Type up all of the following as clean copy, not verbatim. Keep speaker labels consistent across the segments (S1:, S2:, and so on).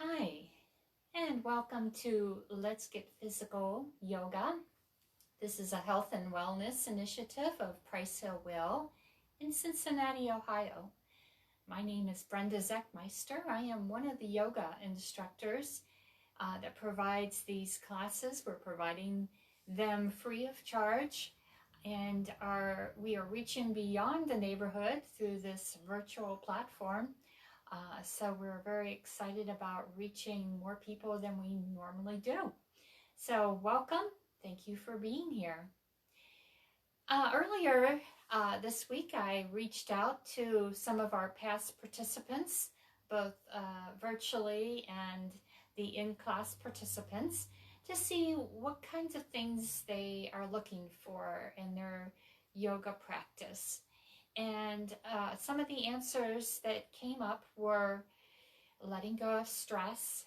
S1: Hi, and welcome to Let's Get Physical Yoga. This is a health and wellness initiative of Price Hill Will in Cincinnati, Ohio. My name is Brenda Zeckmeister. I am one of the yoga instructors that provides these classes. We're providing them free of charge, and we are reaching beyond the neighborhood through this virtual platform. So we're very excited about reaching more people than we normally do. So welcome. Thank you for being here. Earlier this week, I reached out to some of our past participants, both virtually and the in-class participants, to see what kinds of things they are looking for in their yoga practice. And some of the answers that came up were letting go of stress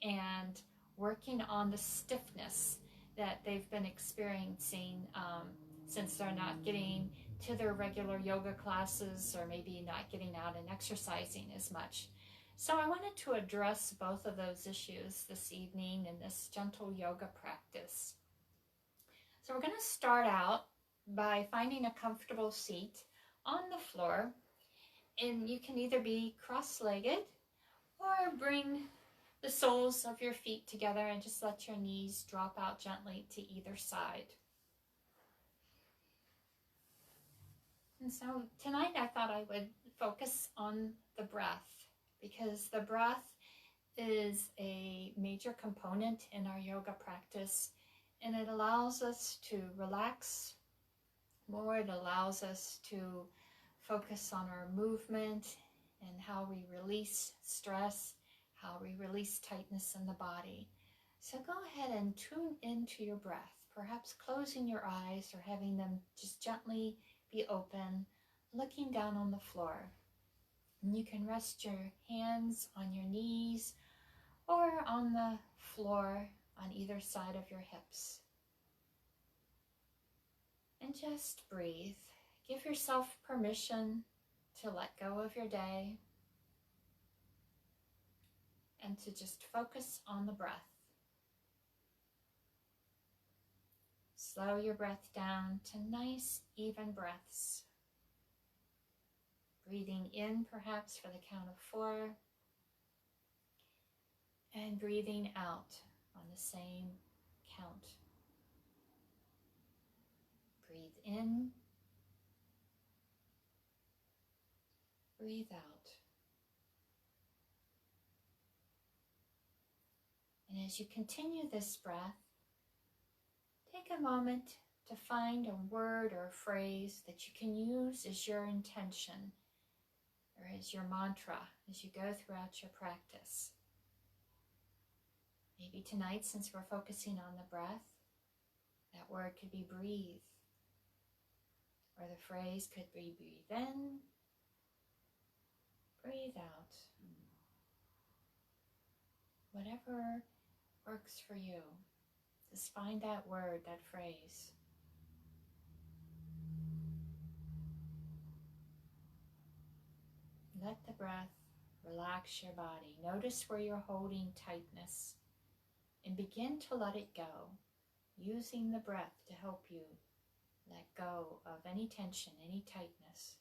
S1: and working on the stiffness that they've been experiencing since they're not getting to their regular yoga classes, or maybe not getting out and exercising as much. So I wanted to address both of those issues this evening in this gentle yoga practice. So we're going to start out by finding a comfortable seat on the floor, and you can either be cross-legged or bring the soles of your feet together and just let your knees drop out gently to either side. And so tonight I thought I would focus on the breath, because the breath is a major component in our yoga practice, and it allows us to relax more. It allows us to focus on our movement and how we release stress, how we release tightness in the body. So go ahead and tune into your breath, perhaps closing your eyes or having them just gently be open, looking down on the floor. And you can rest your hands on your knees or on the floor on either side of your hips. And just breathe. Give yourself permission to let go of your day and to just focus on the breath. Slow your breath down to nice, even breaths. Breathing in perhaps for the count of 4, and breathing out on the same count. Breathe in, breathe out. And as you continue this breath, take a moment to find a word or a phrase that you can use as your intention or as your mantra as you go throughout your practice. Maybe tonight, since we're focusing on the breath, that word could be breathe, or the phrase could be breathe in, breathe out. Whatever works for you, just find that word, that phrase. Let the breath relax your body. Notice where you're holding tightness and begin to let it go, using the breath to help you let go of any tension, any tightness.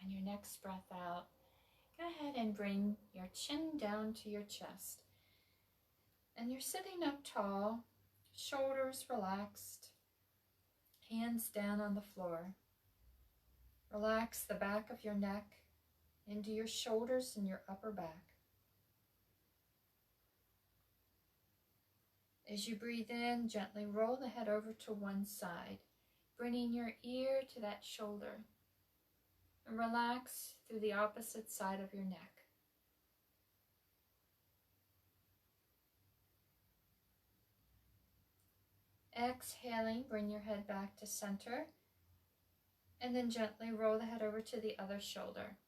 S1: On your next breath out, go ahead and bring your chin down to your chest. And you're sitting up tall, shoulders relaxed, hands down on the floor. Relax the back of your neck into your shoulders and your upper back. As you breathe in, gently roll the head over to one side, bringing your ear to that shoulder. And relax through the opposite side of your neck. Exhaling, bring your head back to center, and then gently roll the head over to the other shoulder.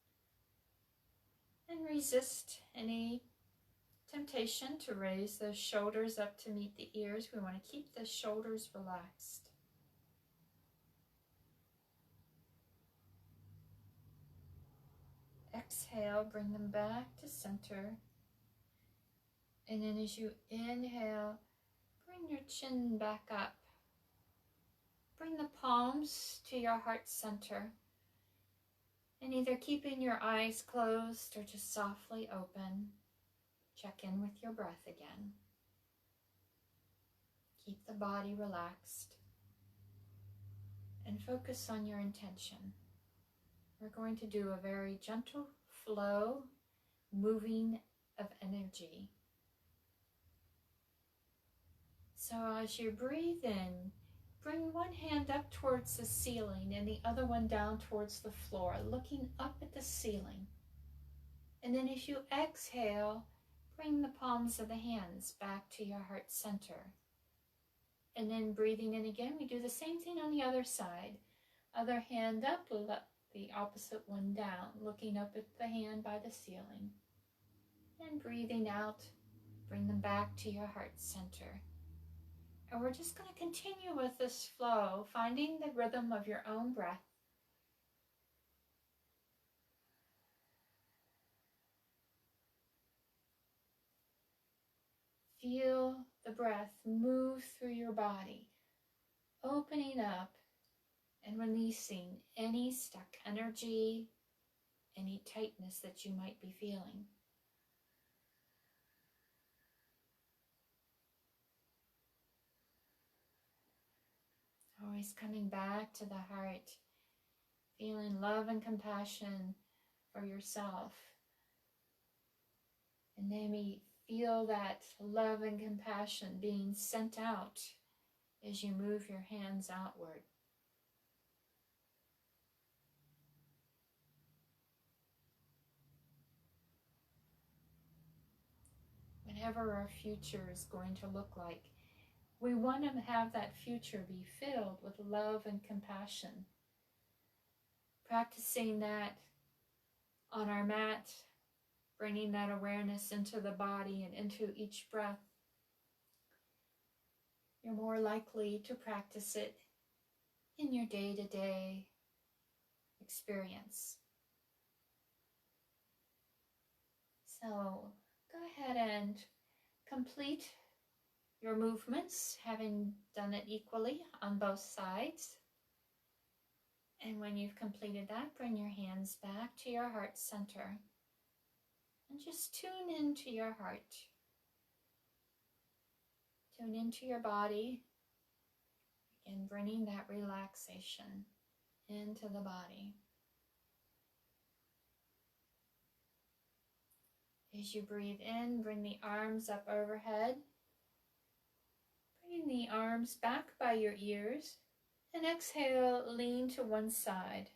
S1: And resist any temptation to raise those shoulders up to meet the ears. We want to keep the shoulders relaxed. Exhale, bring them back to center. And then as you inhale, bring your chin back up. Bring the palms to your heart center. And either keeping your eyes closed or just softly open, check in with your breath again. Keep the body relaxed and focus on your intention. We're going to do a very gentle flow, moving of energy. So as you breathe in, bring one hand up towards the ceiling and the other one down towards the floor, looking up at the ceiling. And then as you exhale, bring the palms of the hands back to your heart center. And then breathing in again, we do the same thing on the other side. Other hand up, let the opposite one down, looking up at the hand by the ceiling. And breathing out, bring them back to your heart center. And we're just going to continue with this flow, finding the rhythm of your own breath. Feel the breath move through your body, opening up and releasing any stuck energy, any tightness that you might be feeling. Always coming back to the heart, feeling love and compassion for yourself. And then we feel that love and compassion being sent out as you move your hands outward. Whatever our future is going to look like, we want to have that future be filled with love and compassion. Practicing that on our mat, bringing that awareness into the body and into each breath. You're more likely to practice it in your day-to-day experience. So go ahead and complete your movements, having done it equally on both sides. And when you've completed that, bring your hands back to your heart center and just tune into your heart. Tune into your body, and bringing that relaxation into the body. As you breathe in, bring the arms up overhead. Bring the arms back by your ears. And exhale, lean to one side.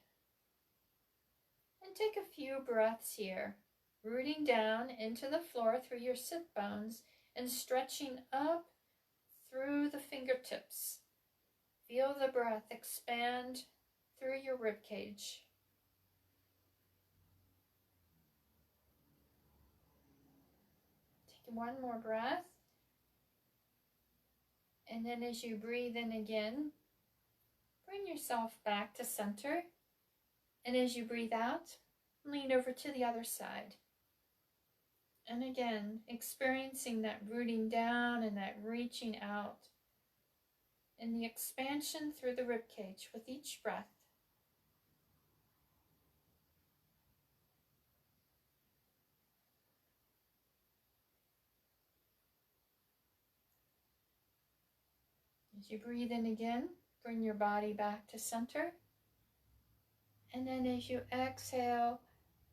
S1: And take a few breaths here, rooting down into the floor through your sit bones and stretching up through the fingertips. Feel the breath expand through your rib cage. Take one more breath. And then as you breathe in again, bring yourself back to center. And as you breathe out, lean over to the other side. And again, experiencing that rooting down and that reaching out and the expansion through the ribcage with each breath. As you breathe in again, bring your body back to center. And then as you exhale,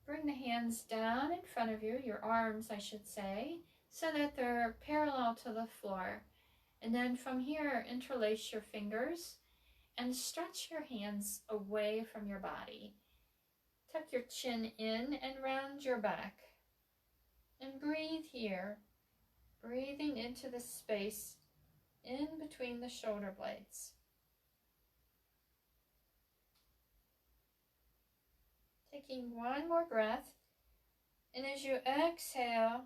S1: bring the hands down in front of you, your arms I should say, so that they're parallel to the floor. And then from here, interlace your fingers and stretch your hands away from your body. Tuck your chin in and round your back. And breathe here, breathing into the space in between the shoulder blades. Taking one more breath, and as you exhale,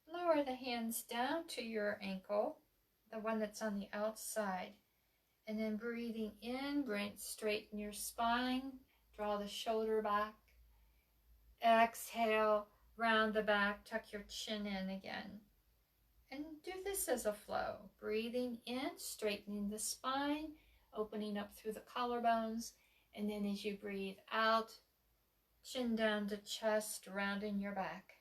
S1: lower the hands down to your ankle, the one that's on the outside, and then breathing in, straighten your spine, draw the shoulder back. Exhale, round the back, tuck your chin in again. And do this as a flow. Breathing in, straightening the spine, opening up through the collarbones. And then as you breathe out, chin down to chest, rounding your back.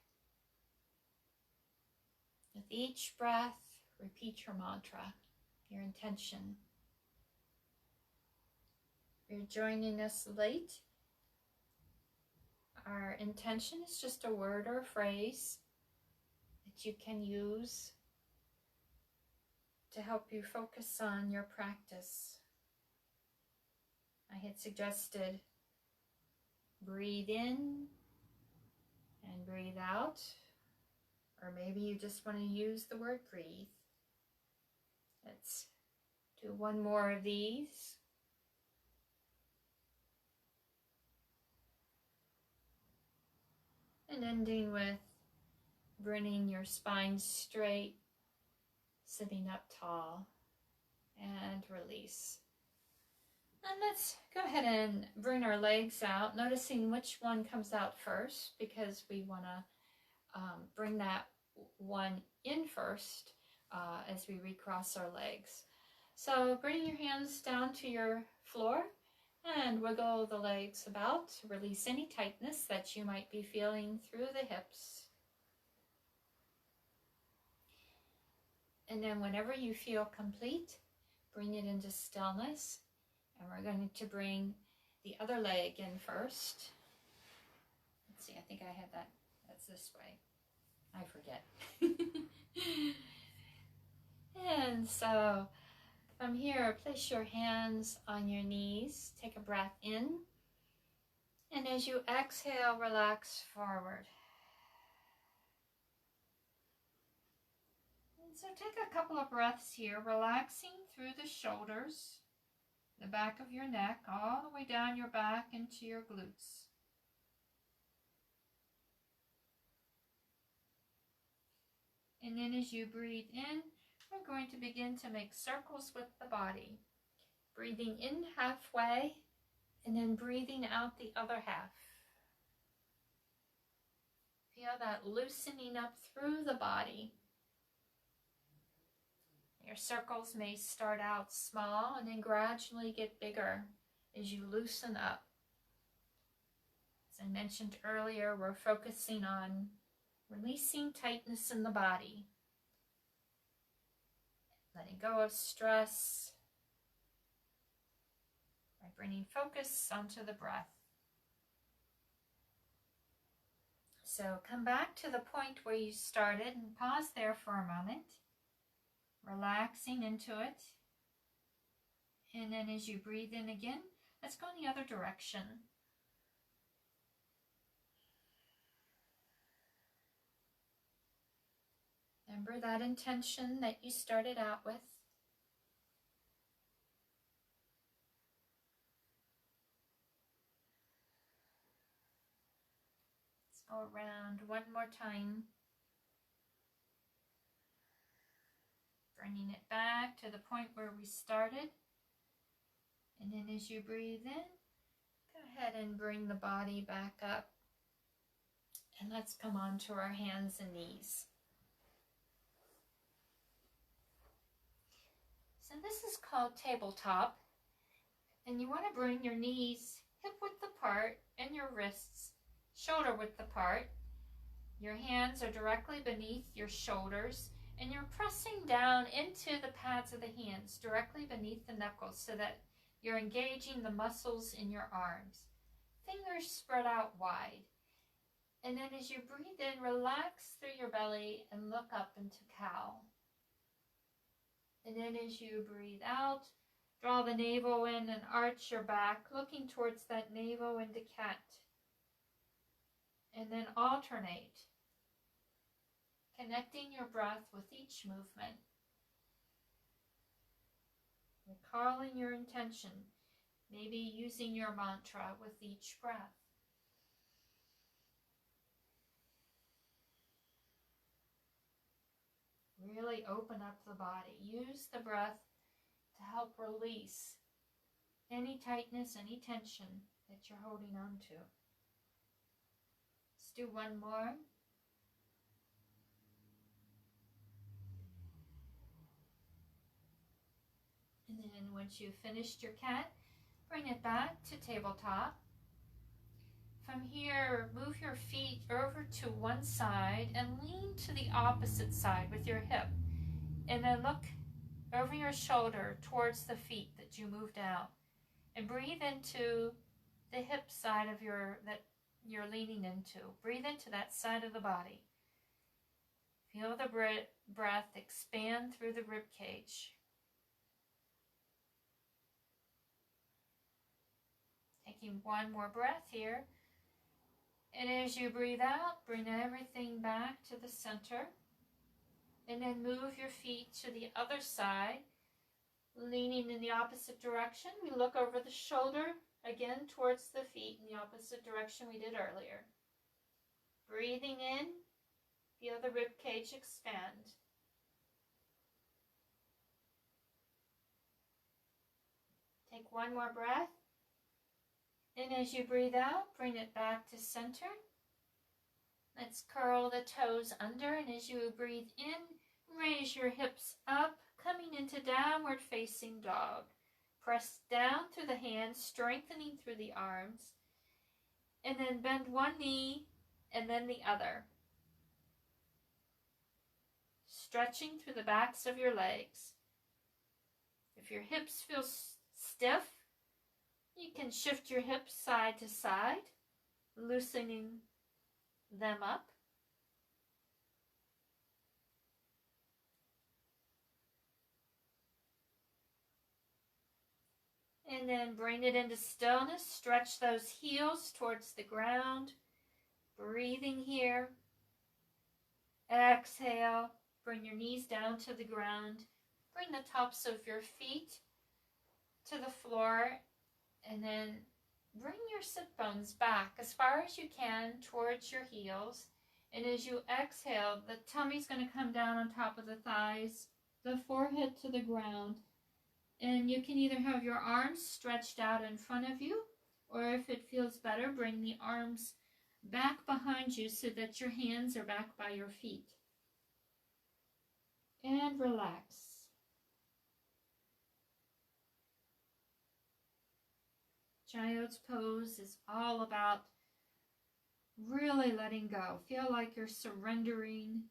S1: With each breath, repeat your mantra, your intention. If you're joining us late, our intention is just a word or a phrase that you can use to help you focus on your practice. I had suggested breathe in and breathe out, or maybe you just want to use the word breathe. Let's do one more of these. And ending with bringing your spine straight, sitting up tall, and release. And let's go ahead and bring our legs out, noticing which one comes out first, because we want to bring that one in first as we recross our legs. So bring your hands down to your floor and wiggle the legs about to release any tightness that you might be feeling through the hips. And then whenever you feel complete, bring it into stillness. And we're going to bring the other leg in first. Let's see, I think I had that. That's this way. I forget. And so from here, place your hands on your knees. Take a breath in. And as you exhale, relax forward. And so take a couple of breaths here, relaxing through the shoulders, the back of your neck, all the way down your back into your glutes. And then as you breathe in, we're going to begin to make circles with the body. Breathing in halfway, and then breathing out the other half. Feel that loosening up through the body. Your circles may start out small and then gradually get bigger as you loosen up. As I mentioned earlier, we're focusing on releasing tightness in the body, letting go of stress by bringing focus onto the breath. So come back to the point where you started and pause there for a moment, relaxing into it. And then as you breathe in again, let's go in the other direction. Remember that intention that you started out with. Let's go around one more time. Bringing it back to the point where we started. And then as you breathe in, go ahead and bring the body back up. And let's come on to our hands and knees. So this is called tabletop. And you want to bring your knees hip width apart and your wrists shoulder width apart. Your hands are directly beneath your shoulders. And you're pressing down into the pads of the hands, directly beneath the knuckles, so that you're engaging the muscles in your arms. Fingers spread out wide. And then as you breathe in, relax through your belly and look up into cow. And then as you breathe out, draw the navel in and arch your back, looking towards that navel into cat. And then alternate, connecting your breath with each movement. Recalling your intention, maybe using your mantra with each breath. Really open up the body. Use the breath to help release any tightness, any tension that you're holding on to. Let's do one more. And then once you've finished your cat, bring it back to tabletop. From here, move your feet over to one side and lean to the opposite side with your hip. And then look over your shoulder towards the feet that you moved out. And breathe into the hip side of that you're leaning into. Breathe into that side of the body. Feel the breath expand through the rib cage. Taking one more breath here. And as you breathe out, bring everything back to the center. And then move your feet to the other side, leaning in the opposite direction. We look over the shoulder, again towards the feet in the opposite direction we did earlier. Breathing in, feel the rib cage expand. Take one more breath. And as you breathe out, bring it back to center. Let's curl the toes under, and as you breathe in, raise your hips up, coming into downward facing dog. Press down through the hands, strengthening through the arms, and then bend one knee and then the other. Stretching through the backs of your legs. If your hips feel stiff, you can shift your hips side to side, loosening them up. And then bring it into stillness. Stretch those heels towards the ground. Breathing here. Exhale. Bring your knees down to the ground. Bring the tops of your feet to the floor. And then bring your sit bones back as far as you can towards your heels. And as you exhale, the tummy's going to come down on top of the thighs, the forehead to the ground. And you can either have your arms stretched out in front of you, or if it feels better, bring the arms back behind you so that your hands are back by your feet. And relax. Child's pose is all about really letting go. Feel like you're surrendering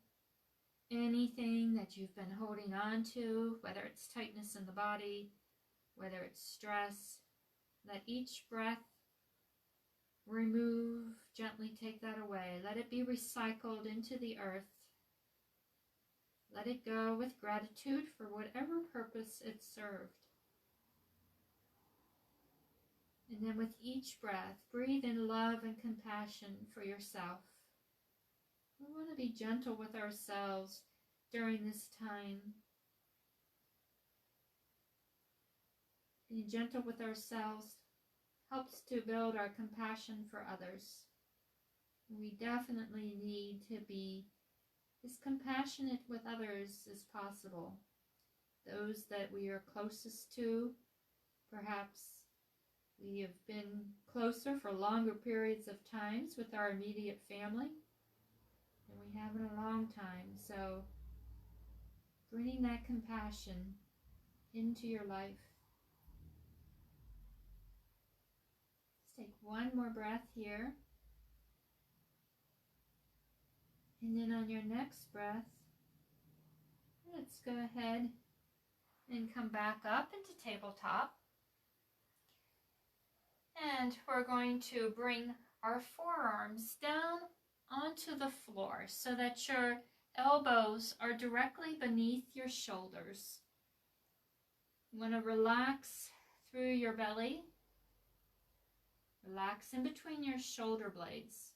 S1: anything that you've been holding on to, whether it's tightness in the body, whether it's stress. Let each breath remove, gently take that away. Let it be recycled into the earth. Let it go with gratitude for whatever purpose it served. And then with each breath, breathe in love and compassion for yourself. We want to be gentle with ourselves during this time. Being gentle with ourselves helps to build our compassion for others. We definitely need to be as compassionate with others as possible. Those that we are closest to, perhaps we have been closer for longer periods of times with our immediate family than we have in a long time. So bringing that compassion into your life. Let's take one more breath here. And then on your next breath, let's go ahead and come back up into tabletop. And we're going to bring our forearms down onto the floor so that your elbows are directly beneath your shoulders. You want to relax through your belly. Relax in between your shoulder blades.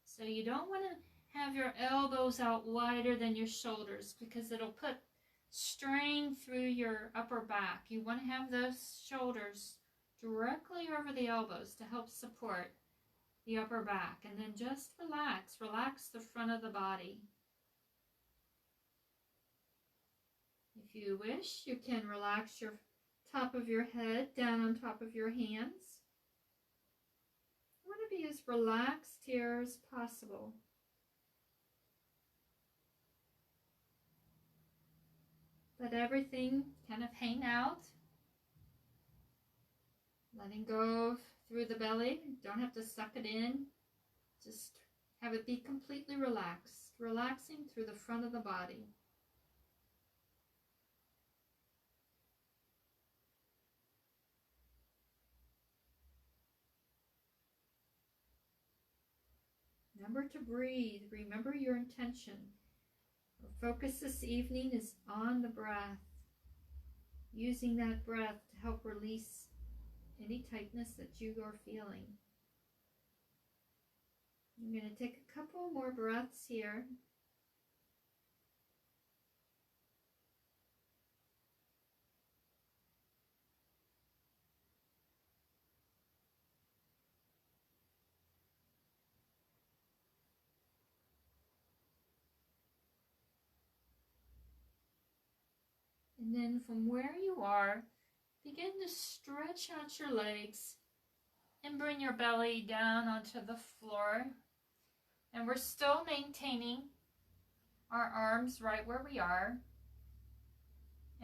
S1: So you don't want to have your elbows out wider than your shoulders because it'll put strain through your upper back. You want to have those shoulders directly over the elbows to help support the upper back. And then just relax. Relax the front of the body. If you wish, you can relax your top of your head down on top of your hands. be as relaxed here as possible. Let everything kind of hang out. Letting go through the belly. Don't have to suck it in. Just have it be completely relaxed. Relaxing through the front of the body. Remember to breathe. Remember your intention. Our focus this evening is on the breath. Using that breath to help release any tightness that you are feeling. I'm going to take a couple more breaths here. And then from where you are, begin to stretch out your legs and bring your belly down onto the floor. And we're still maintaining our arms right where we are.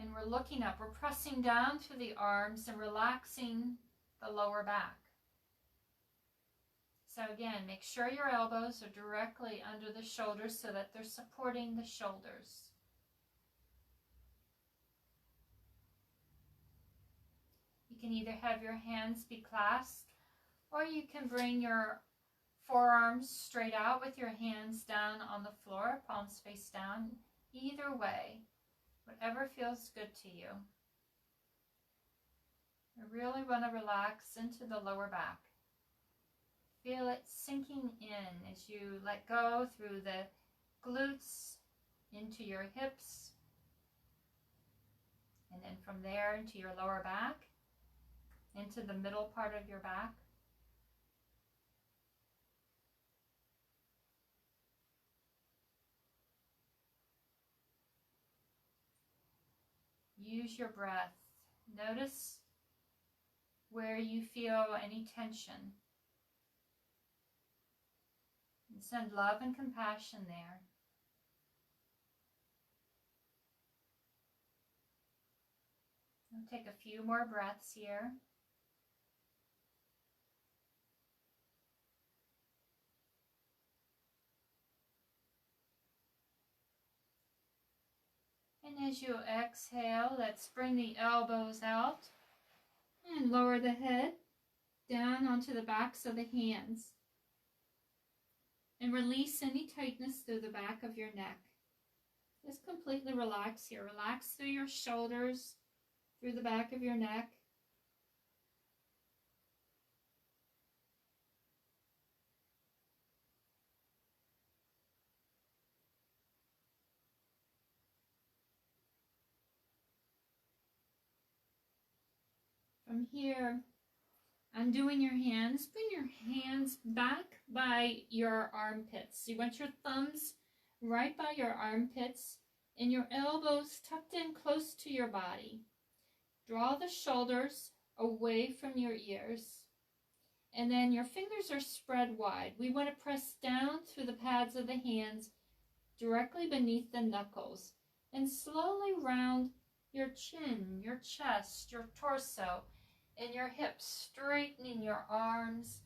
S1: And we're looking up. We're pressing down through the arms and relaxing the lower back. So again, make sure your elbows are directly under the shoulders so that they're supporting the shoulders. You can either have your hands be clasped, or you can bring your forearms straight out with your hands down on the floor, palms face down. Either way, whatever feels good to you. I really want to relax into the lower back. Feel it sinking in as you let go through the glutes into your hips, and then from there into your lower back, into the middle part of your back. Use your breath. Notice where you feel any tension. And send love and compassion there. I'll take a few more breaths here. And as you exhale, let's bring the elbows out and lower the head down onto the backs of the hands. And release any tightness through the back of your neck. Just completely relax here. Relax through your shoulders, through the back of your neck. From here, undoing your hands, bring your hands back by your armpits. You want your thumbs right by your armpits and your elbows tucked in close to your body. Draw the shoulders away from your ears. And then your fingers are spread wide. We want to press down through the pads of the hands directly beneath the knuckles. And slowly round your chin, your chest, your torso, and your hips, straightening your arms.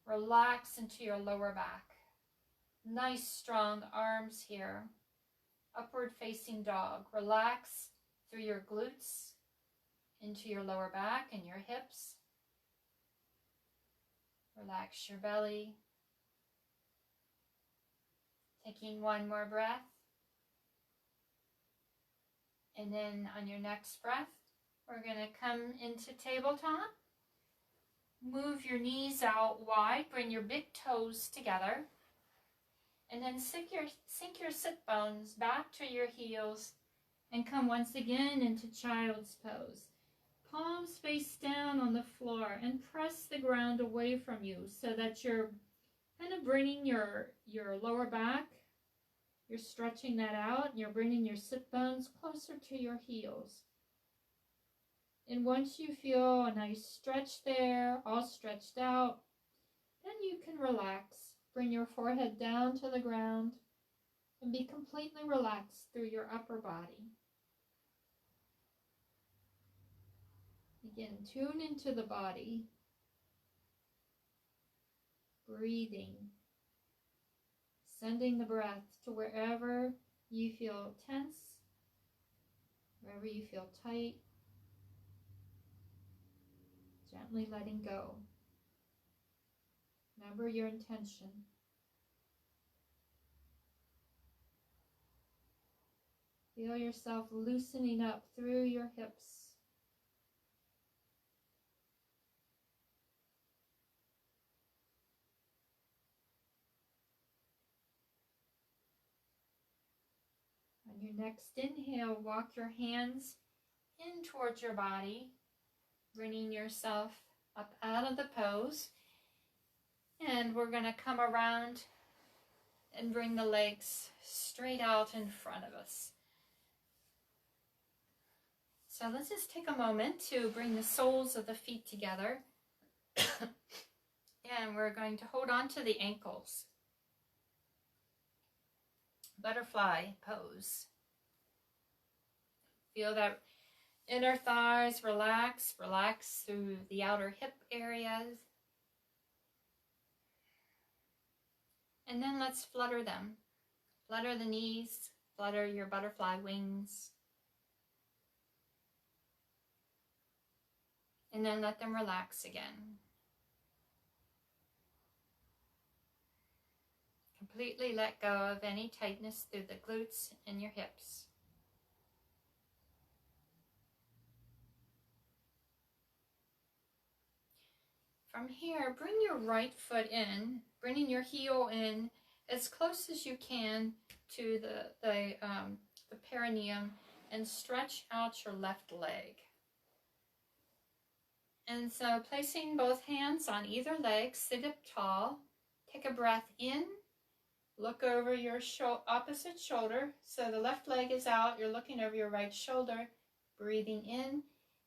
S1: Relax into your lower back. Nice strong arms here. Upward facing dog. Relax through your glutes, into your lower back and your hips. Relax your belly. Taking one more breath. And then on your next breath, we're going to come into tabletop. Move your knees out wide. Bring your big toes together. And then sink your sit bones back to your heels and come once again into child's pose. Palms face down on the floor and press the ground away from you so that you're kind of bringing your lower back. You're stretching that out and you're bringing your sit bones closer to your heels. And once you feel a nice stretch there, all stretched out,
S2: Then you can relax. Bring your forehead down to the ground and be completely relaxed through your upper body. Again, tune into the body, breathing, sending the breath to wherever you feel tense, wherever you feel tight, gently letting go. Remember your intention. Feel yourself loosening up through your hips. On your next inhale, walk your hands in towards your body, bringing yourself up out of the pose. And we're going to come around and bring the legs straight out in front of us. So let's just take a moment to bring the soles of the feet together. And we're going to hold on to the ankles. Butterfly pose. Feel that inner thighs relax through the outer hip areas. And then let's flutter them. Flutter the knees, flutter your butterfly wings. And then let them relax again. Completely let go of any tightness through the glutes and your hips. From here, bring your right foot in, bringing your heel in as close as you can to the perineum, and stretch out your left leg. And so placing both hands on either leg, sit up tall, take a breath in, look over your opposite shoulder. So the left leg is out, you're looking over your right shoulder, breathing in.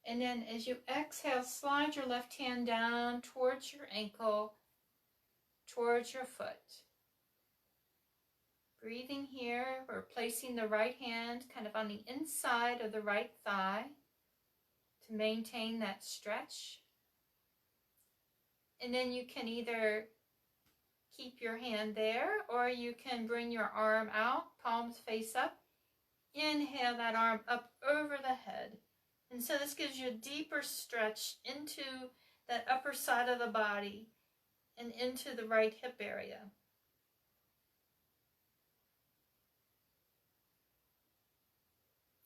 S2: And then as you exhale, slide your left hand down towards your ankle, towards your foot. Breathing here, we're placing the right hand kind of on the inside of the right thigh to maintain that stretch. And then you can either keep your hand there, or you can bring your arm out, palms face up. Inhale that arm up over the head. And so this gives you a deeper stretch into that upper side of the body and into the right hip area.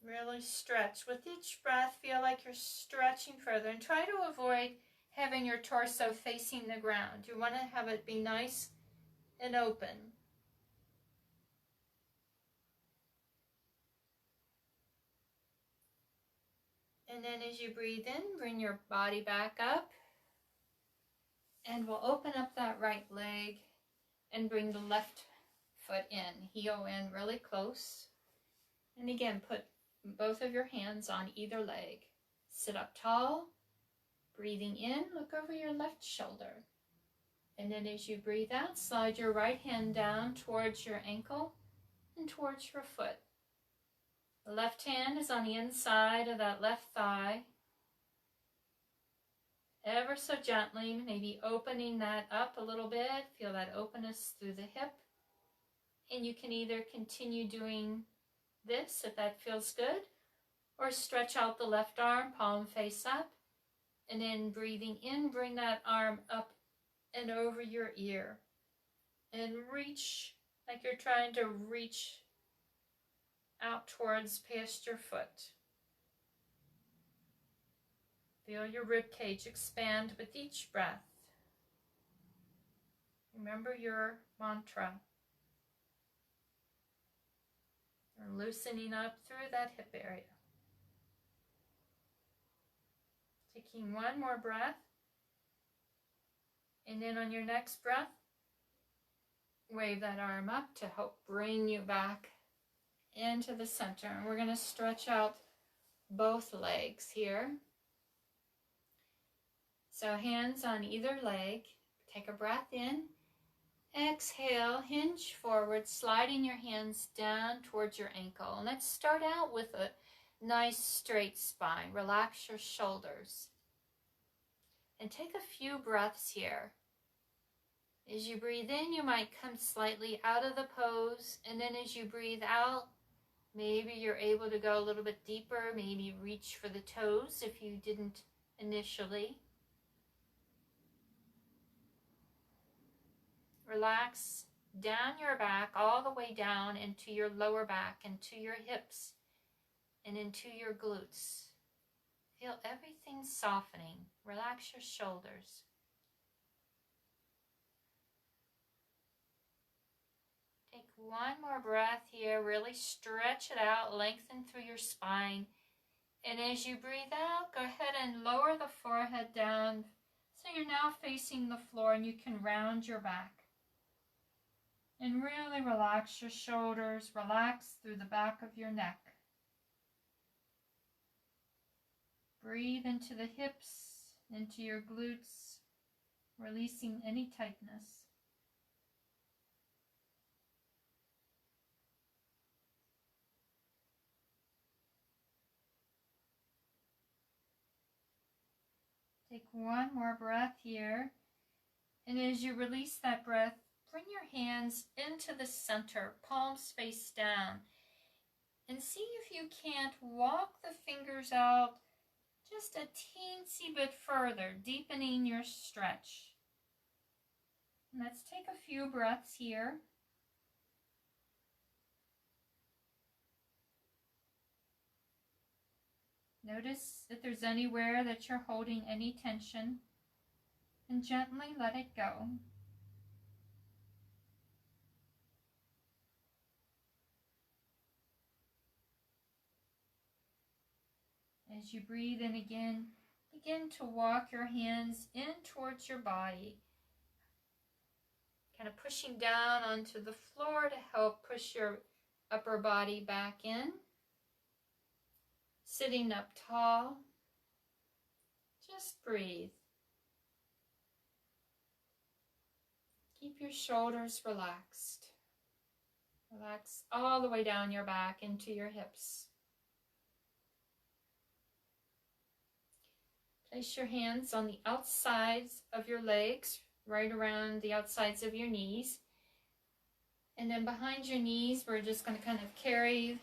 S2: Really stretch. With each breath, feel like you're stretching further, and try to avoid having your torso facing the ground. You want to have it be nice and open. And then as you breathe in, bring your body back up. And we'll open up that right leg and bring the left foot in, heel in really close. And again, put both of your hands on either leg. Sit up tall, breathing in, look over your left shoulder. And then as you breathe out, slide your right hand down towards your ankle and towards your foot. The left hand is on the inside of that left thigh. Ever so gently, maybe opening that up a little bit. Feel that openness through the hip. And you can either continue doing this if that feels good, or stretch out the left arm, palm face up. And then breathing in, bring that arm up and over your ear. And reach like you're trying to reach out towards past your foot. Feel your rib cage expand with each breath. Remember your mantra. You're loosening up through that hip area. Taking one more breath. And then on your next breath, wave that arm up to help bring you back into the center. And we're going to stretch out both legs here. So hands on either leg,
S1: Take a breath in. Exhale, hinge forward, sliding your hands down towards your ankle. And let's start out with a nice straight spine. Relax your shoulders. And take a few breaths here. As you breathe in, you might come slightly out of the pose. And then as you breathe out, maybe you're able to go a little bit deeper. Maybe reach for the toes if you didn't initially. Relax down your back, all the way down into your lower back, into your hips, and into your glutes. Feel everything softening. Relax your shoulders. Take one more breath here. Really stretch it out, lengthen through your spine. And as you breathe out, go ahead and lower the forehead down so you're now facing the floor and you can round your back. And really relax your shoulders, relax through the back of your neck. Breathe into the hips, into your glutes, releasing any tightness. Take one more breath here. And as you release that breath, bring your hands into the center, palms face down. And see if you can't walk the fingers out just a teensy bit further, deepening your stretch. And let's take a few breaths here. Notice if there's anywhere that you're holding any tension, and gently let it go. As you breathe in again, begin to walk your hands in towards your body, kind of pushing down onto the floor to help push your upper body back in. Sitting up tall, just breathe. Keep your shoulders relaxed. Relax all the way down your back into your hips. Place your hands on the outsides of your legs, right around the outsides of your knees. And then behind your knees, we're just going to kind of carry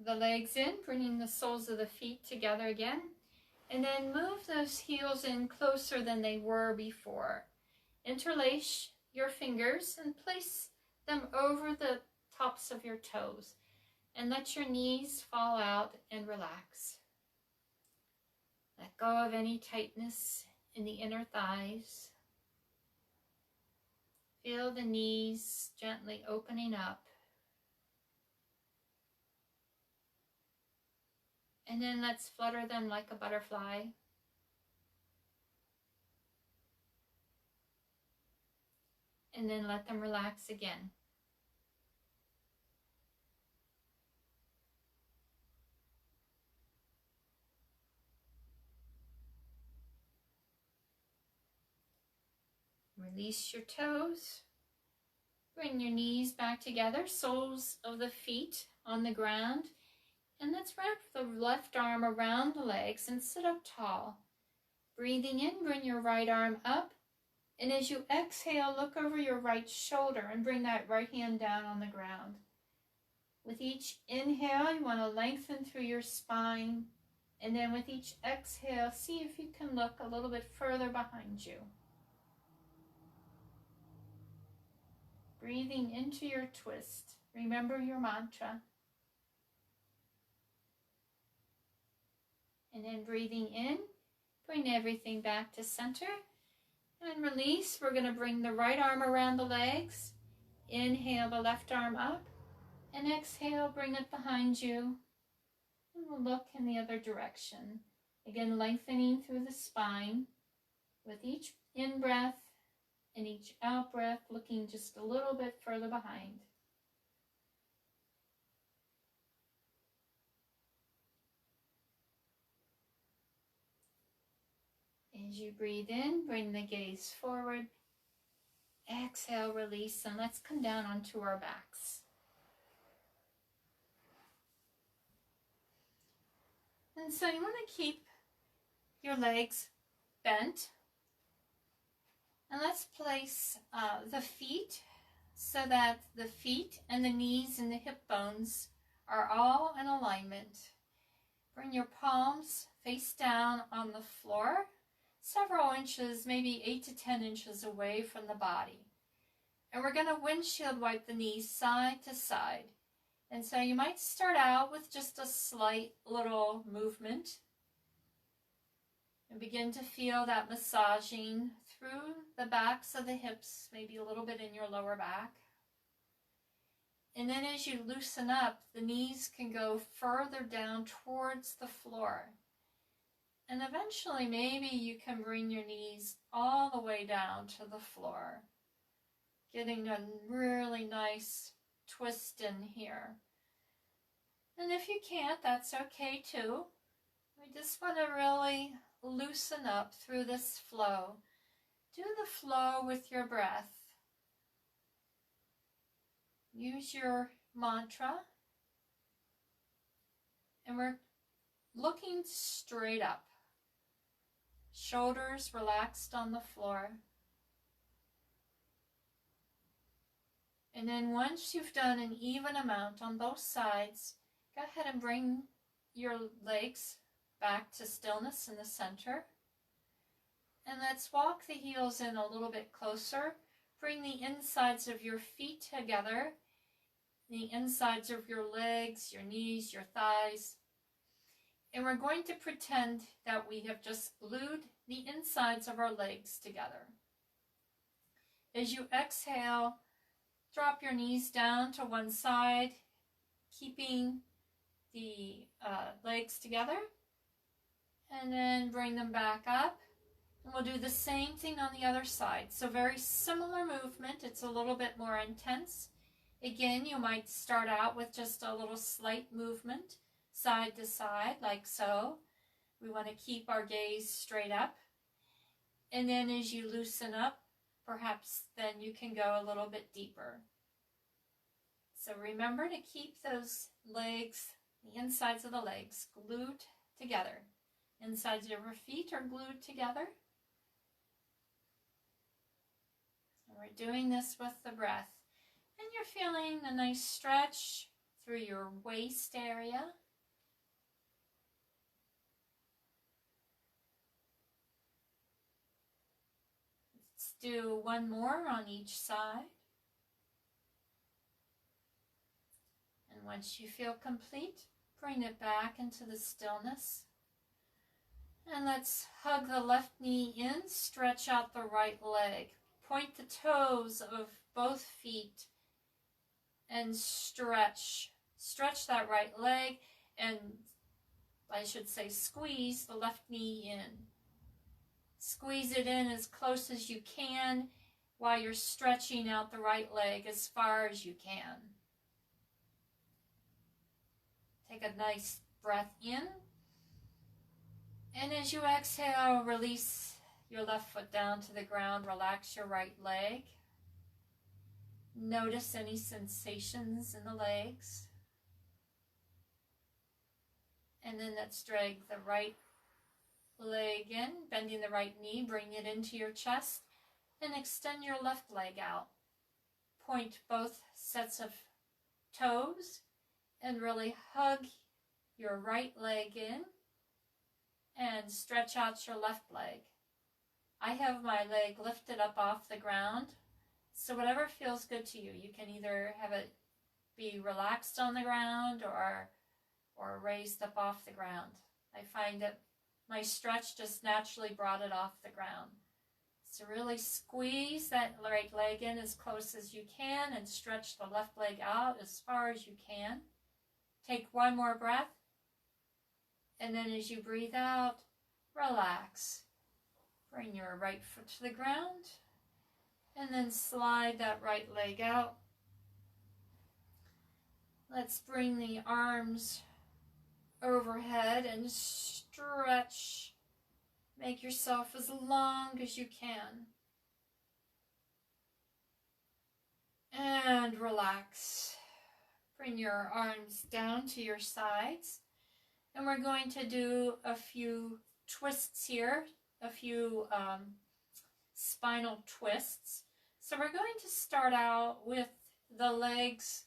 S1: the legs in, bringing the soles of the feet together again. And then move those heels in closer than they were before. Interlace your fingers and place them over the tops of your toes. And let your knees fall out and relax. Let go of any tightness in the inner thighs. Feel the knees gently opening up. And then let's flutter them like a butterfly. And then let them relax again. Release your toes. Bring your knees back together, soles of the feet on the ground. And let's wrap the left arm around the legs and sit up tall. Breathing in, bring your right arm up. And as you exhale, look over your right shoulder and bring that right hand down on the ground. With each inhale, you want to lengthen through your spine. And then with each exhale, see if you can look a little bit further behind you. Breathing into your twist. Remember your mantra. And then breathing in, bring everything back to center. And release, we're going to bring the right arm around the legs. Inhale the left arm up. And exhale, bring it behind you. And we'll look in the other direction. Again, lengthening through the spine. With each in-breath and each out-breath, looking just a little bit further behind. As you breathe in, bring the gaze forward. Exhale, release, and let's come down onto our backs. And so you want to keep your legs bent. And let's place the feet so that the feet and the knees and the hip bones are all in alignment. Bring your palms face down on the floor, several inches, maybe 8 to 10 inches away from the body. And we're going to windshield wipe the knees side to side. And so you might start out with just a slight little movement and begin to feel that massaging through the backs of the hips, maybe a little bit in your lower back. And then as you loosen up, the knees can go further down towards the floor. And eventually maybe you can bring your knees all the way down to the floor, getting a really nice twist in here. And if you can't, that's okay too. We just want to really loosen up through this flow. Do the flow with your breath. Use your mantra. And we're looking straight up. Shoulders relaxed on the floor. And then once you've done an even amount on both sides, go ahead and bring your legs back to stillness in the center. And let's walk the heels in a little bit closer. Bring the insides of your feet together, the insides of your legs, your knees, your thighs. And we're going to pretend that we have just glued the insides of our legs together. As you exhale, drop your knees down to one side, keeping the legs together. And then bring them back up. And we'll do the same thing on the other side. So very similar movement. It's a little bit more intense. Again, you might start out with just a little slight movement, side to side, like so. We want to keep our gaze straight up. And then as you loosen up, perhaps then you can go a little bit deeper. So remember to keep those legs, the insides of the legs, glued together. Insides of your feet are glued together. And we're doing this with the breath. And you're feeling a nice stretch through your waist area. Let's do one more on each side. And once you feel complete, bring it back into the stillness. And let's hug the left knee in, stretch out the right leg. Point the toes of both feet and stretch. Stretch that right leg and, I should say, squeeze the left knee in. Squeeze it in as close as you can while you're stretching out the right leg as far as you can. Take a nice breath in. And as you exhale, release your left foot down to the ground. Relax your right leg. Notice any sensations in the legs. And then let's drag the right leg in, bending the right knee, bring it into your chest, and extend your left leg out. Point both sets of toes and really hug your right leg in. And stretch out your left leg. I have my leg lifted up off the ground, so whatever feels good to you. You can either have it be relaxed on the ground or raised up off the ground. I find that my stretch just naturally brought it off the ground. So really squeeze that right leg in as close as you can and stretch the left leg out as far as you can. Take one more breath. And then as you breathe out, relax. Bring your right foot to the ground. And then slide that right leg out. Let's bring the arms overhead and stretch. Make yourself as long as you can.
S2: And relax. Bring your arms down to your sides. And we're going to do a few twists here, a few spinal twists. So we're going to start out with the legs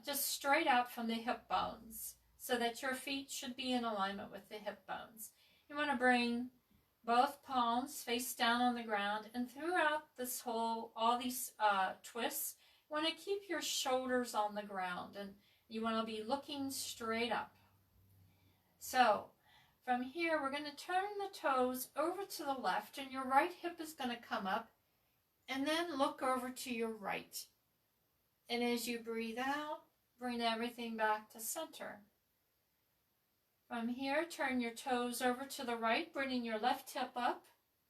S2: just straight out from the hip bones so that your feet should be in alignment with the hip bones. You want to bring both palms face down on the ground, and throughout this all these twists, you want to keep your shoulders on the ground and you want to be looking straight up. So from here, we're going to turn the toes over to the left, and your right hip is going to come up, and then look over to your right. And as you breathe out, bring everything back to center. From here, turn your toes over to the right, bringing your left hip up,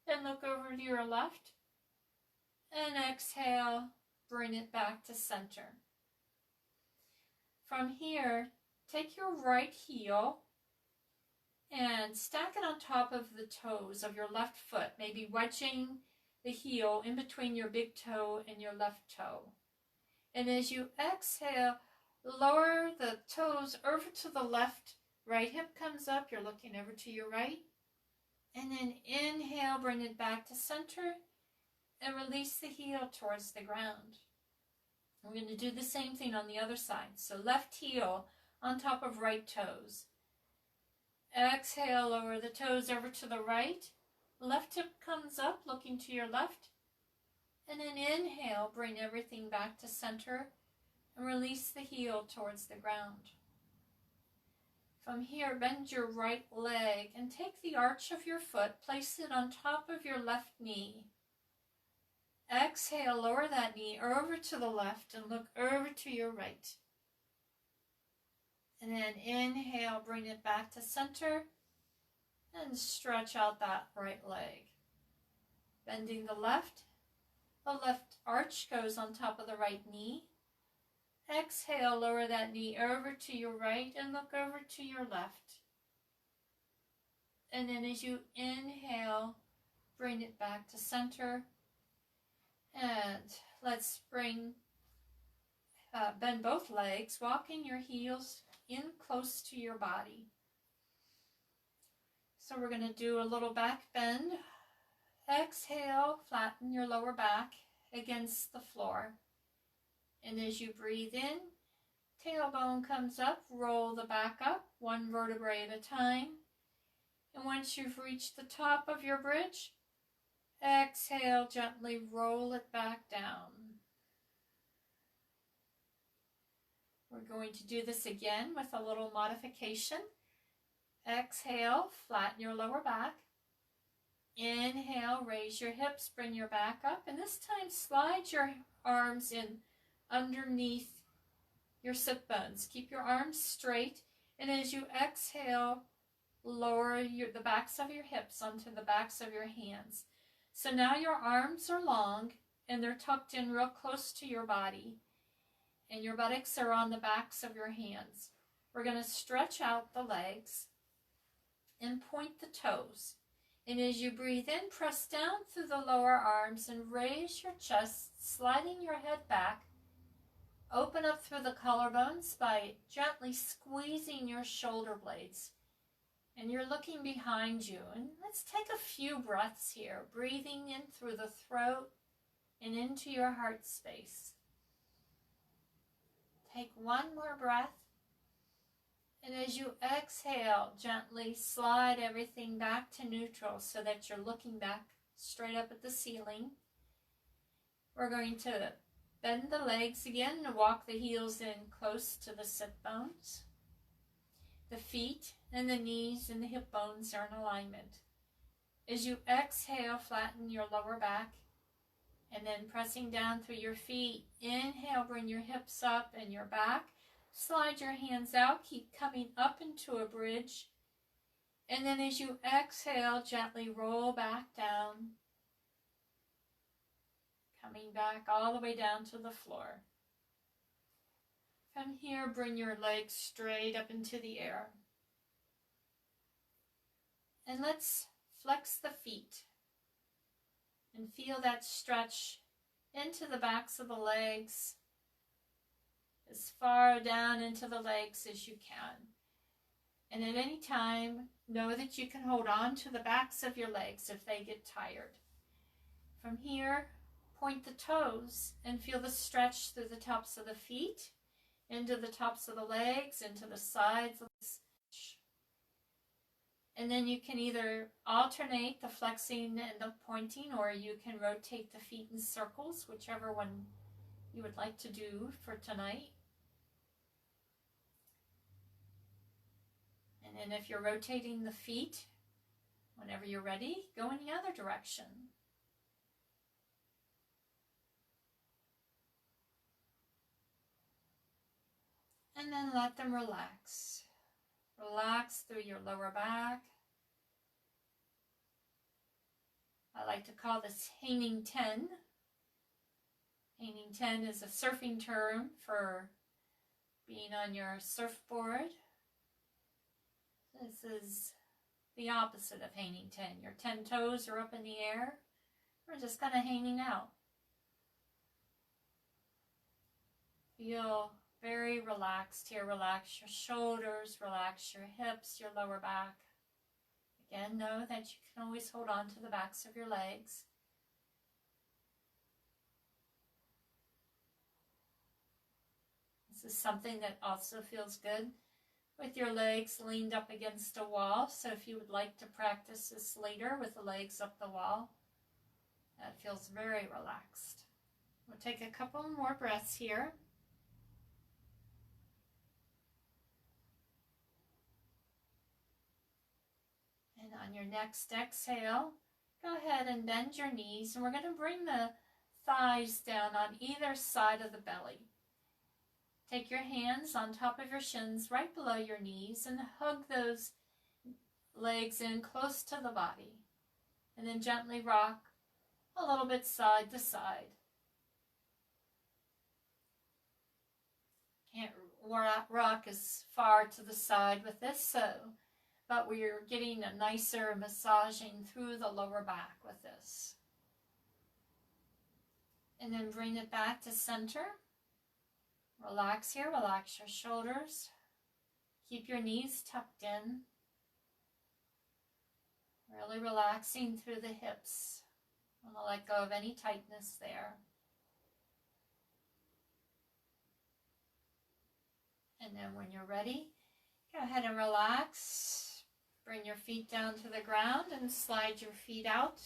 S2: and look over to your left. And exhale, bring it back to center. From here, take your right heel and stack it on top of the toes of your left foot, maybe wedging the heel in between your big toe and your left toe. And as you exhale, lower the toes over to the left. Right hip comes up, you're looking over to your right. And then inhale, bring it back to center and release the heel towards the ground. We're going to do the same thing on the other side. So left heel on top of right toes. Exhale, lower the toes over to the right. Left hip comes up, looking to your left. And then inhale, bring everything back to center and release the heel towards the ground. From here, bend your right leg and take the arch of your foot, place it on top of your left knee. Exhale, lower that knee over to the left and look over to your right. And then inhale, bring it back to center and stretch out that right leg. Bending the left arch goes on top of the right knee. Exhale, lower that knee over to your right and look over to your left. And then as you inhale, bring it back to center. And let's bend both legs, walking your heels in close to your body. So we're going to do a little back bend. Exhale, flatten your lower back against the floor. And as you breathe in, tailbone comes up, roll the back up, one vertebrae at a time. And once you've reached the top of your bridge, exhale, gently roll it back down. We're going to do this again with a little modification. Exhale, flatten your lower back. Inhale, raise your hips, bring your back up, and this time slide your arms in underneath your sit bones. Keep your arms straight, and as you exhale, lower the backs of your hips onto the backs of your hands. So now your arms are long and they're tucked in real close to your body, and your buttocks are on the backs of your hands. We're going to stretch out the legs and point the toes. And as you breathe in, press down through the lower arms and raise your chest, sliding your head back. Open up through the collarbones by gently squeezing your shoulder blades. And you're looking behind you. And let's take a few breaths here, breathing in through the throat and into your heart space. Take one more breath. And as you exhale, gently slide everything back to neutral so that you're looking back straight up at the ceiling. We're going to bend the legs again and walk the heels in close to the sit bones. The feet and the knees and the hip bones are in alignment. As you exhale, flatten your lower back, and then pressing down through your feet. Inhale, bring your hips up and your back. Slide your hands out, keep coming up into a bridge. And then as you exhale, gently roll back down, coming back all the way down to the floor. From here, bring your legs straight up into the air. And let's flex the feet and feel that stretch into the backs of the legs, as far down into the legs as you can. And at any time, know that you can hold on to the backs of your legs if they get tired. From here, point the toes and feel the stretch through the tops of the feet, into the tops of the legs, into the sides of the stretch. And then you can either alternate the flexing and the pointing, or you can rotate the feet in circles, whichever one you would like to do for tonight. And then if you're rotating the feet, whenever you're ready, go in the other direction. And then let them relax. Relax through your lower back. I like to call this hanging 10. Hanging 10 is a surfing term for being on your surfboard. This is the opposite of hanging 10. Your 10 toes are up in the air. We're just kind of hanging out. Feel very relaxed here. Relax your shoulders, relax your hips, your lower back. Again, know that you can always hold on to the backs of your legs. This is something that also feels good with your legs leaned up against a wall. So if you would like to practice this later with the legs up the wall, that feels very relaxed. We'll take a couple more breaths here. And on your next exhale, go ahead and bend your knees, and we're going to bring the thighs down on either side of the belly. Take your hands on top of your shins right below your knees and hug those legs in close to the body. And then gently rock a little bit side to side. Can't rock as far to the side with this, but we're getting a nicer massaging through the lower back with this. And then bring it back to center. Relax here, relax your shoulders. Keep your knees tucked in. Really relaxing through the hips. I'm going to let go of any tightness there. And then when you're ready, go ahead and relax. Bring your feet down to the ground and slide your feet out.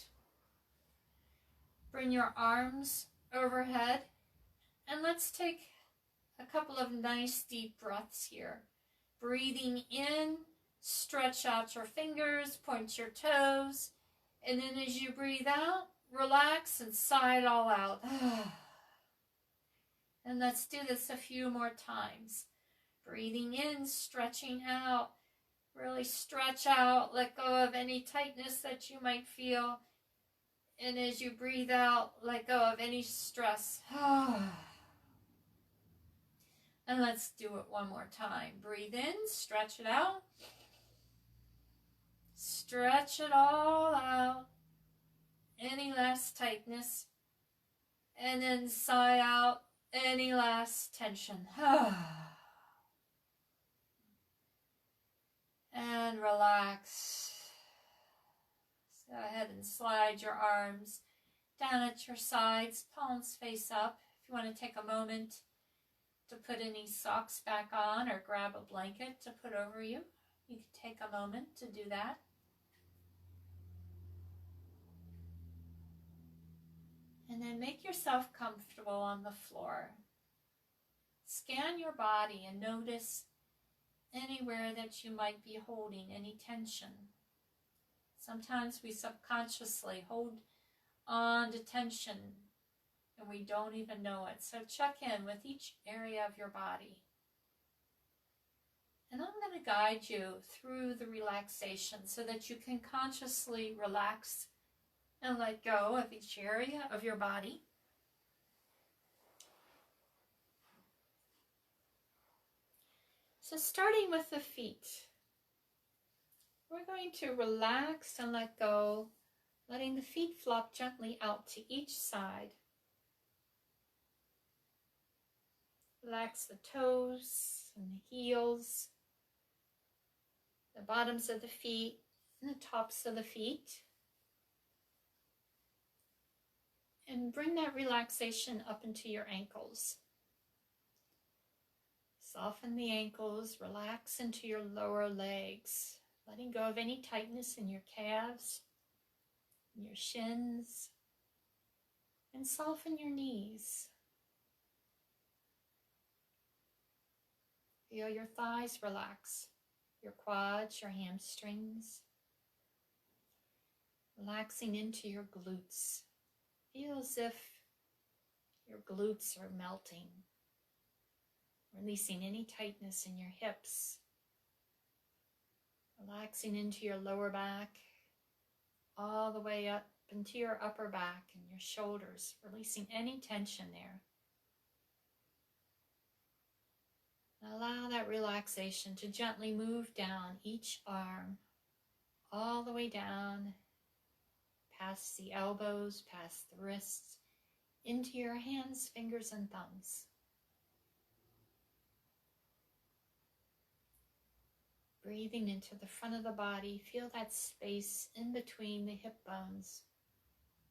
S2: Bring your arms overhead. And let's take a couple of nice deep breaths here. Breathing in, stretch out your fingers, point your toes, and then as you breathe out, relax and sigh it all out. And let's do this a few more times. Breathing in, stretching out, really stretch out, let go of any tightness that you might feel, and as you breathe out, let go of any stress. And let's do it one more time. Breathe in, stretch it out. Stretch it all out. Any last tightness. And then sigh out any last tension. And relax. Go ahead and slide your arms down at your sides, palms face up. If you want to take a moment to put any socks back on or grab a blanket to put over you, you can take a moment to do that. And then make yourself comfortable on the floor. Scan your body and notice anywhere that you might be holding any tension. Sometimes we subconsciously hold on to tension and we don't even know it. So check in with each area of your body. And I'm going to guide you through the relaxation so that you can consciously relax and let go of each area of your body. So starting with the feet, we're going to relax and let go, letting the feet flop gently out to each side.
S1: Relax the toes and the heels, the bottoms of the feet, and the tops of the feet. And bring that relaxation up into your ankles. Soften the ankles, relax into your lower legs, letting go of any tightness in your calves, your shins, and soften your knees. Feel your thighs relax, your quads, your hamstrings, relaxing into your glutes. Feel as if your glutes are melting, releasing any tightness in your hips, relaxing into your lower back, all the way up into your upper back and your shoulders, releasing any tension there. Allow that relaxation to gently move down each arm, all the way down, past the elbows, past the wrists, into your hands, fingers, and thumbs. Breathing into the front of the body, feel that space in between the hip bones,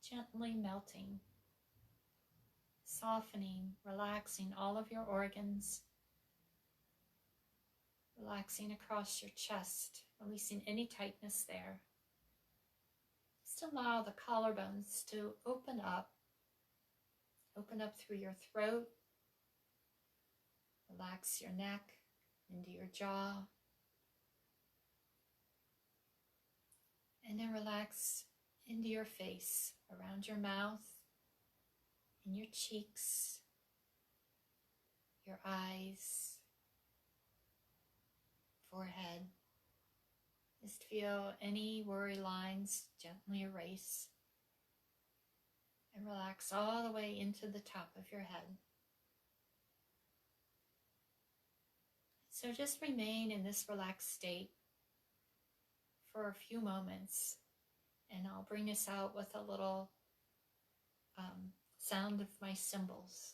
S1: gently melting, softening, relaxing all of your organs, relaxing across your chest, releasing any tightness there. Just allow the collarbones to open up through your throat, relax your neck into your jaw, and then relax into your face, around your mouth, in your cheeks, your eyes, forehead. Just feel any worry lines gently erase and relax all the way into the top of your head. So just remain in this relaxed state for a few moments, and I'll bring us out with a little sound of my cymbals.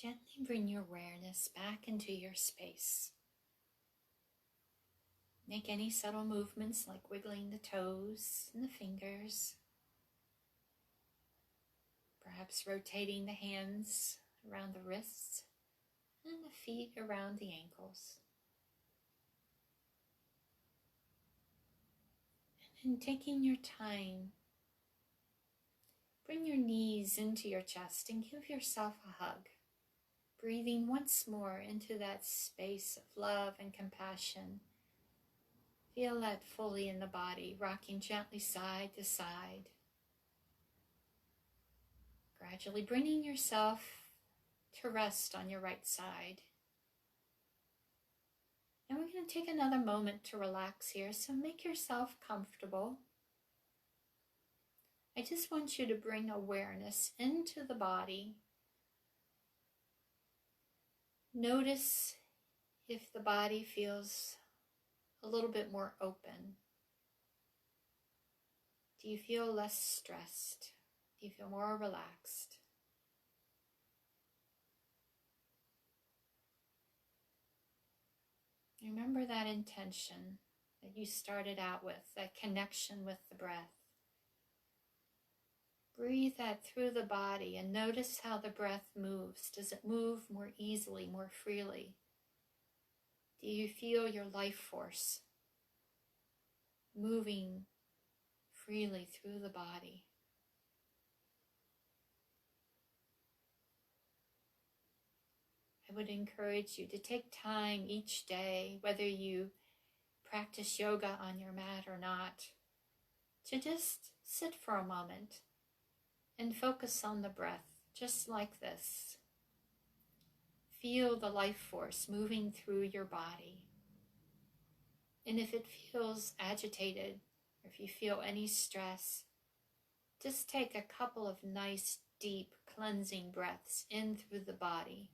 S1: Gently bring your awareness back into your space. Make any subtle movements like wiggling the toes and the fingers, perhaps rotating the hands around the wrists and the feet around the ankles. And taking your time, bring your knees into your chest and give yourself a hug. Breathing once more into that space of love and compassion. Feel that fully in the body, rocking gently side to side. Gradually bringing yourself to rest on your right side. And we're going to take another moment to relax here, so make yourself comfortable. I just want you to bring awareness into the body. Notice if the body feels a little bit more open. Do you feel less stressed? Do you feel more relaxed? Remember that intention that you started out with, that connection with the breath. Breathe that through the body and notice how the breath moves. Does it move more easily, more freely? Do you feel your life force moving freely through the body? I would encourage you to take time each day, whether you practice yoga on your mat or not, to just sit for a moment and focus on the breath, just like this. Feel the life force moving through your body. And if it feels agitated, or if you feel any stress, just take a couple of nice, deep, cleansing breaths in through the body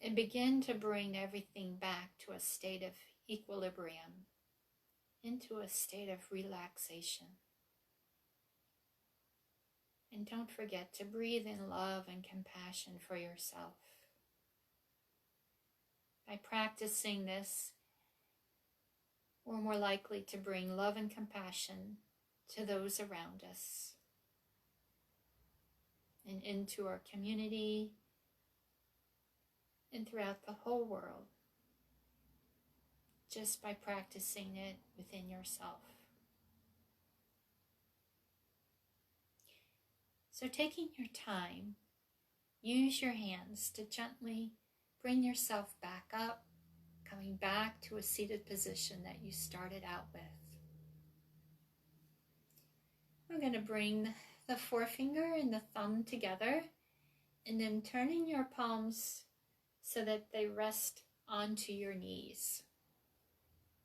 S1: and begin to bring everything back to a state of equilibrium, into a state of relaxation. And don't forget to breathe in love and compassion for yourself. By practicing this, we're more likely to bring love and compassion to those around us and into our community and throughout the whole world, just by practicing it within yourself. So taking your time, use your hands to gently bring yourself back up, coming back to a seated position that you started out with. We're going to bring the forefinger and the thumb together and then turning your palms so that they rest onto your knees.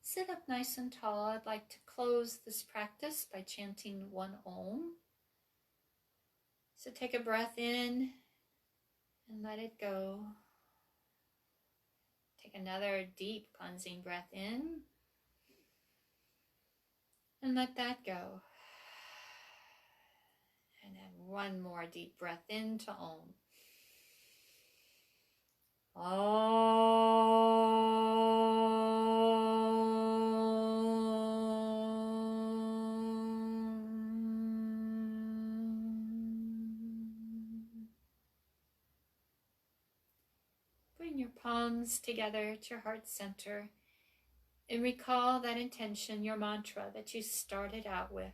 S1: Sit up nice and tall. I'd like to close this practice by chanting one Om. So take a breath in and let it go. Take another deep cleansing breath in and let that go. And then one more deep breath into Om. Bring your palms together at your heart center and recall that intention, your mantra that you started out with.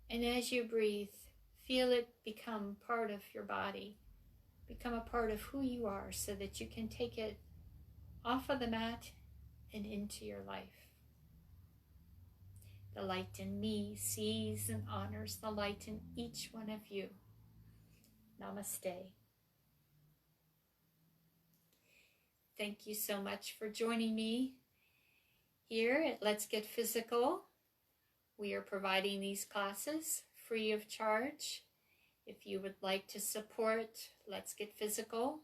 S1: And as you breathe, feel it become part of your body, become a part of who you are so that you can take it off of the mat and into your life. The light in me sees and honors the light in each one of you. Namaste. Thank you so much for joining me here at Let's Get Physical. We are providing these classes free of charge. If you would like to support Let's Get Physical,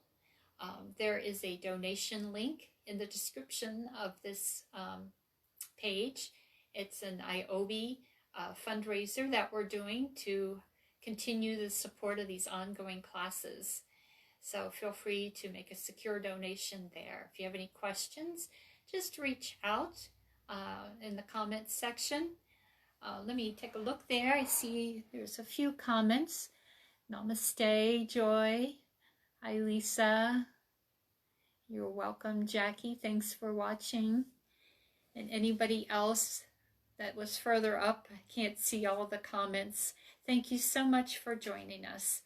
S1: there is a donation link in the description of this page. It's an IOB fundraiser that we're doing to continue the support of these ongoing classes. So feel free to make a secure donation there. If you have any questions, just reach out in the comments section. Let me take a look there. I see there's a few comments. Namaste, Joy. Hi, Lisa. You're welcome, Jackie. Thanks for watching. And anybody else that was further up, I can't see all the comments. Thank you so much for joining us.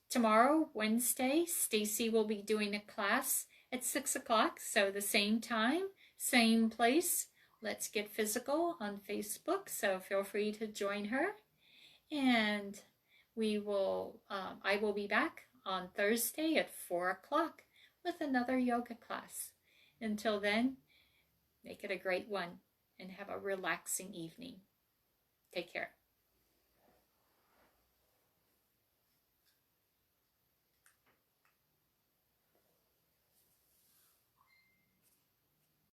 S1: Tomorrow, Wednesday, Stacy will be doing a class at 6 o'clock, so the same time, same place. Let's Get Physical on Facebook, so feel free to join her. And I will be back on Thursday at 4 o'clock with another yoga class. Until then, make it a great one and have a relaxing evening. Take care.